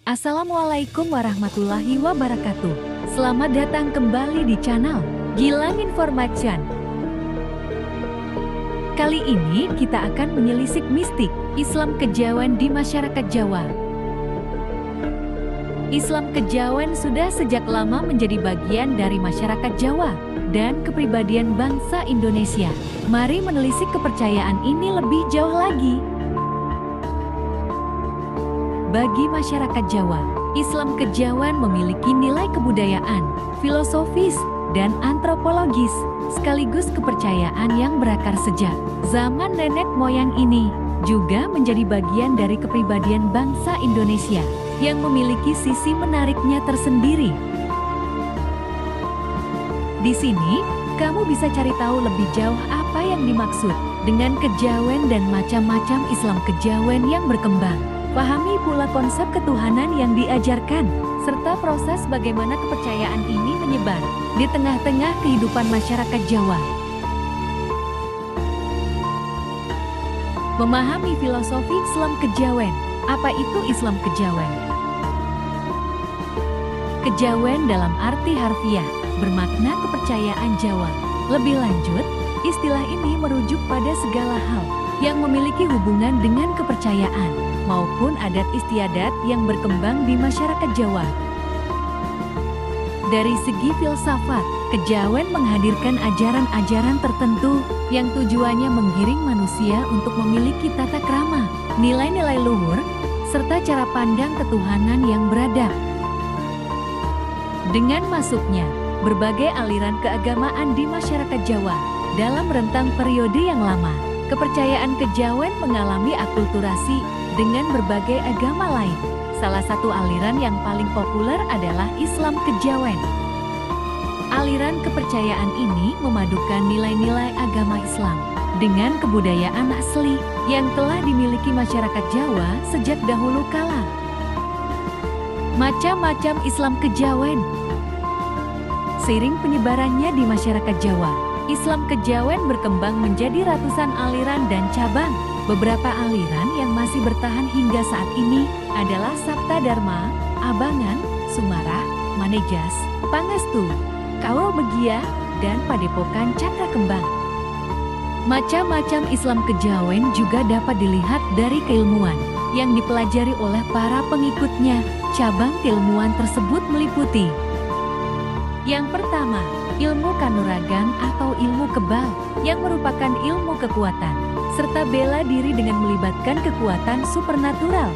Assalamualaikum warahmatullahi wabarakatuh. Selamat datang kembali di channel Gilang Information. Kali ini kita akan menyelisik mistik Islam kejawen di masyarakat Jawa. Islam kejawen sudah sejak lama menjadi bagian dari masyarakat Jawa dan kepribadian bangsa Indonesia. Mari menelisik kepercayaan ini lebih jauh lagi. Bagi masyarakat Jawa, Islam kejawen memiliki nilai kebudayaan, filosofis, dan antropologis, sekaligus kepercayaan yang berakar sejak zaman nenek moyang ini, juga menjadi bagian dari kepribadian bangsa Indonesia yang memiliki sisi menariknya tersendiri. Di sini, kamu bisa cari tahu lebih jauh apa yang dimaksud dengan kejawen dan macam-macam Islam kejawen yang berkembang. Pahami pula konsep ketuhanan yang diajarkan, serta proses bagaimana kepercayaan ini menyebar di tengah-tengah kehidupan masyarakat Jawa. Memahami filosofi Islam kejawen. Apa itu Islam kejawen? Kejawen dalam arti harfiah bermakna kepercayaan Jawa. Lebih lanjut, istilah ini merujuk pada segala hal yang memiliki hubungan dengan kepercayaan maupun adat istiadat yang berkembang di masyarakat Jawa. Dari segi filsafat, kejawen menghadirkan ajaran-ajaran tertentu yang tujuannya menggiring manusia untuk memiliki tata krama, nilai-nilai luhur, serta cara pandang ketuhanan yang beradab. Dengan masuknya berbagai aliran keagamaan di masyarakat Jawa dalam rentang periode yang lama, kepercayaan kejawen mengalami akulturasi dengan berbagai agama lain. Salah satu aliran yang paling populer adalah Islam kejawen. Aliran kepercayaan ini memadukan nilai-nilai agama Islam dengan kebudayaan asli yang telah dimiliki masyarakat Jawa sejak dahulu kala. Macam-macam Islam kejawen. Seiring penyebarannya di masyarakat Jawa, Islam kejawen berkembang menjadi ratusan aliran dan cabang. Beberapa aliran yang masih bertahan hingga saat ini adalah Sabta Dharma, Abangan, Sumarah, Manejas, Pangestu, Kauro Begia, dan Padepokan Cakra Kembang. Macam-macam Islam kejawen juga dapat dilihat dari keilmuan yang dipelajari oleh para pengikutnya. Cabang keilmuan tersebut meliputi: yang pertama, ilmu kanuragan atau ilmu kebal, yang merupakan ilmu kekuatan serta bela diri dengan melibatkan kekuatan supernatural.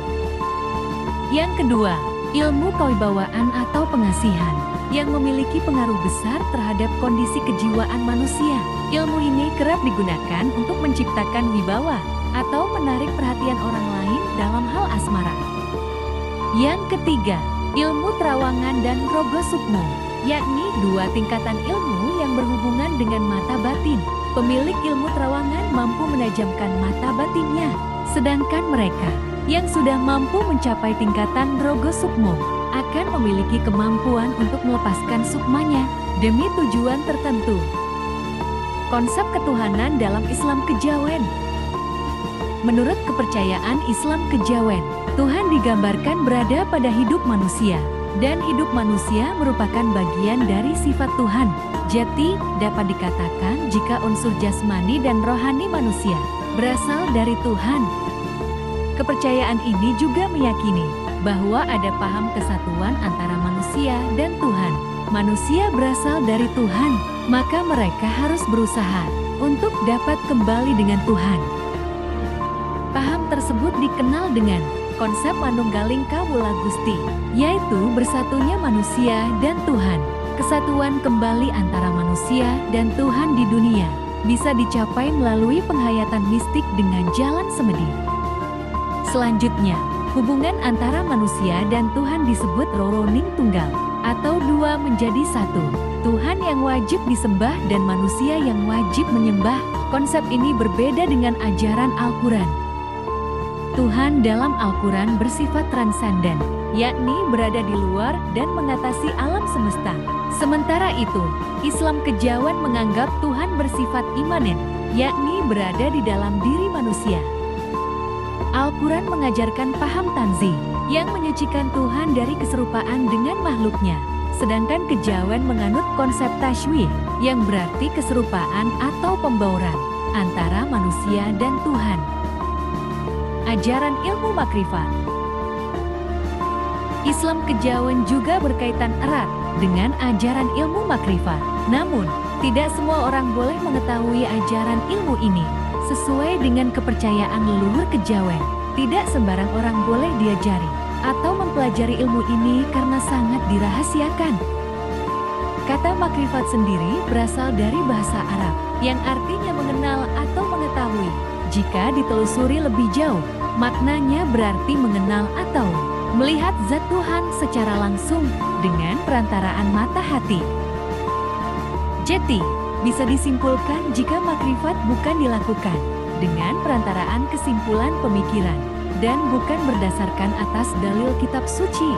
Yang kedua, ilmu kewibawaan atau pengasihan, yang memiliki pengaruh besar terhadap kondisi kejiwaan manusia. Ilmu ini kerap digunakan untuk menciptakan wibawa atau menarik perhatian orang lain dalam hal asmara. Yang ketiga, ilmu terawangan dan rogo sukmo, yakni dua tingkatan ilmu yang berhubungan dengan mata batin. Pemilik ilmu terawangan mampu menajamkan mata batinnya, sedangkan mereka yang sudah mampu mencapai tingkatan rogo sukmo akan memiliki kemampuan untuk melepaskan sukmanya demi tujuan tertentu. Konsep ketuhanan dalam Islam kejawen. Menurut kepercayaan Islam kejawen, Tuhan digambarkan berada pada hidup manusia, dan hidup manusia merupakan bagian dari sifat Tuhan. Jadi, dapat dikatakan jika unsur jasmani dan rohani manusia berasal dari Tuhan. Kepercayaan ini juga meyakini bahwa ada paham kesatuan antara manusia dan Tuhan. Manusia berasal dari Tuhan, maka mereka harus berusaha untuk dapat kembali dengan Tuhan. Paham tersebut dikenal dengan konsep manunggaling kawula Gusti, yaitu bersatunya manusia dan Tuhan. Kesatuan kembali antara manusia dan Tuhan di dunia bisa dicapai melalui penghayatan mistik dengan jalan semedi. Selanjutnya, hubungan antara manusia dan Tuhan disebut roroning tunggal atau dua menjadi satu. Tuhan yang wajib disembah dan manusia yang wajib menyembah. Konsep ini berbeda dengan ajaran Al-Quran. Tuhan dalam Al-Quran bersifat transenden, yakni berada di luar dan mengatasi alam semesta. Sementara itu, Islam kejawen menganggap Tuhan bersifat imanen, yakni berada di dalam diri manusia. Al-Quran mengajarkan paham tanzih, yang menyucikan Tuhan dari keserupaan dengan makhluknya. Sedangkan kejawen menganut konsep tasybih, yang berarti keserupaan atau pembauran antara manusia dan Tuhan. Ajaran ilmu makrifat. Islam kejawen juga berkaitan erat dengan ajaran ilmu makrifat. Namun, tidak semua orang boleh mengetahui ajaran ilmu ini. Sesuai dengan kepercayaan leluhur kejawen, tidak sembarang orang boleh diajari atau mempelajari ilmu ini karena sangat dirahasiakan. Kata makrifat sendiri berasal dari bahasa Arab, yang artinya mengenal atau mengetahui. Jika ditelusuri lebih jauh, maknanya berarti mengenal atau melihat zat Tuhan secara langsung dengan perantaraan mata hati. Jadi, bisa disimpulkan jika makrifat bukan dilakukan dengan perantaraan kesimpulan pemikiran dan bukan berdasarkan atas dalil kitab suci.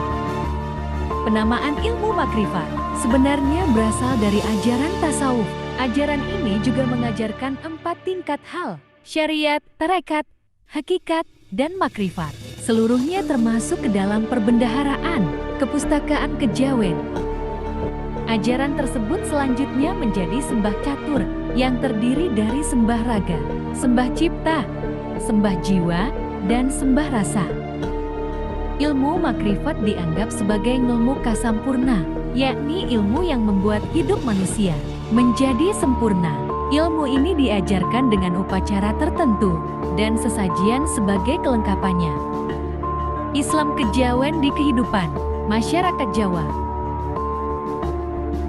Penamaan ilmu makrifat sebenarnya berasal dari ajaran tasawuf. Ajaran ini juga mengajarkan 4 tingkat hal: syariat, tarekat, hakikat, dan makrifat. Seluruhnya termasuk ke dalam perbendaharaan, kepustakaan kejawen. Ajaran tersebut selanjutnya menjadi sembah catur yang terdiri dari sembah raga, sembah cipta, sembah jiwa, dan sembah rasa. Ilmu makrifat dianggap sebagai ilmu kasampurna, yakni ilmu yang membuat hidup manusia menjadi sempurna. Ilmu ini diajarkan dengan upacara tertentu dan sesajian sebagai kelengkapannya. Islam kejawen di kehidupan masyarakat Jawa.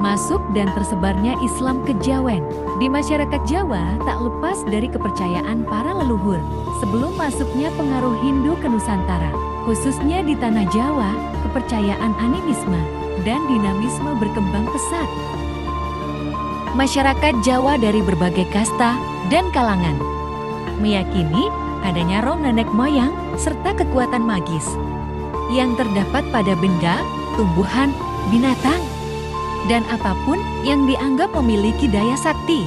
Masuk dan tersebarnya Islam kejawen di masyarakat Jawa tak lepas dari kepercayaan para leluhur. Sebelum masuknya pengaruh Hindu ke Nusantara, khususnya di tanah Jawa, kepercayaan animisme dan dinamisme berkembang pesat. Masyarakat Jawa dari berbagai kasta dan kalangan meyakini adanya roh nenek moyang serta kekuatan magis yang terdapat pada benda, tumbuhan, binatang, dan apapun yang dianggap memiliki daya sakti.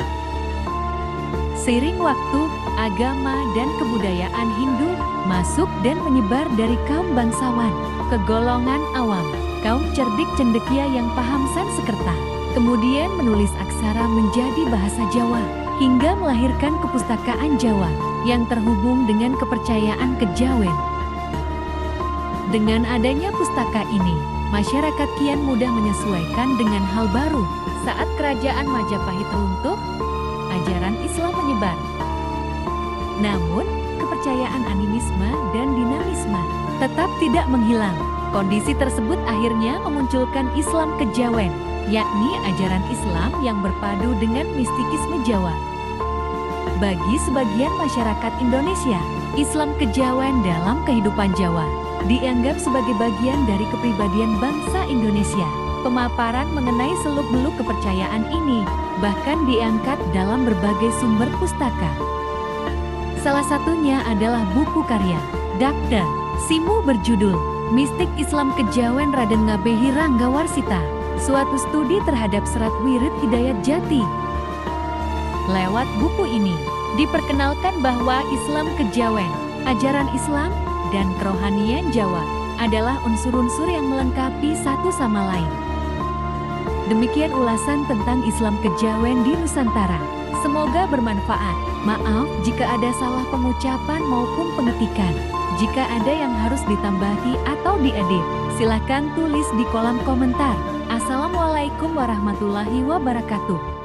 Seiring waktu, agama dan kebudayaan Hindu masuk dan menyebar dari kaum bangsawan ke golongan awam, kaum cerdik cendekia yang paham Sanskerta, kemudian menulis aksara menjadi bahasa Jawa, hingga melahirkan kepustakaan Jawa yang terhubung dengan kepercayaan kejawen. Dengan adanya pustaka ini, masyarakat kian mudah menyesuaikan dengan hal baru. Saat kerajaan Majapahit runtuh, ajaran Islam menyebar. Namun, kepercayaan animisme dan dinamisme tetap tidak menghilang. Kondisi tersebut akhirnya memunculkan Islam kejawen, yakni ajaran Islam yang berpadu dengan mistikisme Jawa. Bagi sebagian masyarakat Indonesia, Islam kejawen dalam kehidupan Jawa dianggap sebagai bagian dari kepribadian bangsa Indonesia. Pemaparan mengenai seluk-beluk kepercayaan ini bahkan diangkat dalam berbagai sumber pustaka. Salah satunya adalah buku karya Dr. Simu berjudul Mistik Islam Kejawen Raden Ngabehi Ranggawarsita, suatu studi terhadap serat wirid Hidayat Jati. Lewat buku ini, diperkenalkan bahwa Islam kejawen, ajaran Islam, dan kerohanian Jawa adalah unsur-unsur yang melengkapi satu sama lain. Demikian ulasan tentang Islam kejawen di Nusantara. Semoga bermanfaat. Maaf jika ada salah pengucapan maupun pengetikan. Jika ada yang harus ditambahi atau diedit, silakan tulis di kolom komentar. Assalamualaikum warahmatullahi wabarakatuh.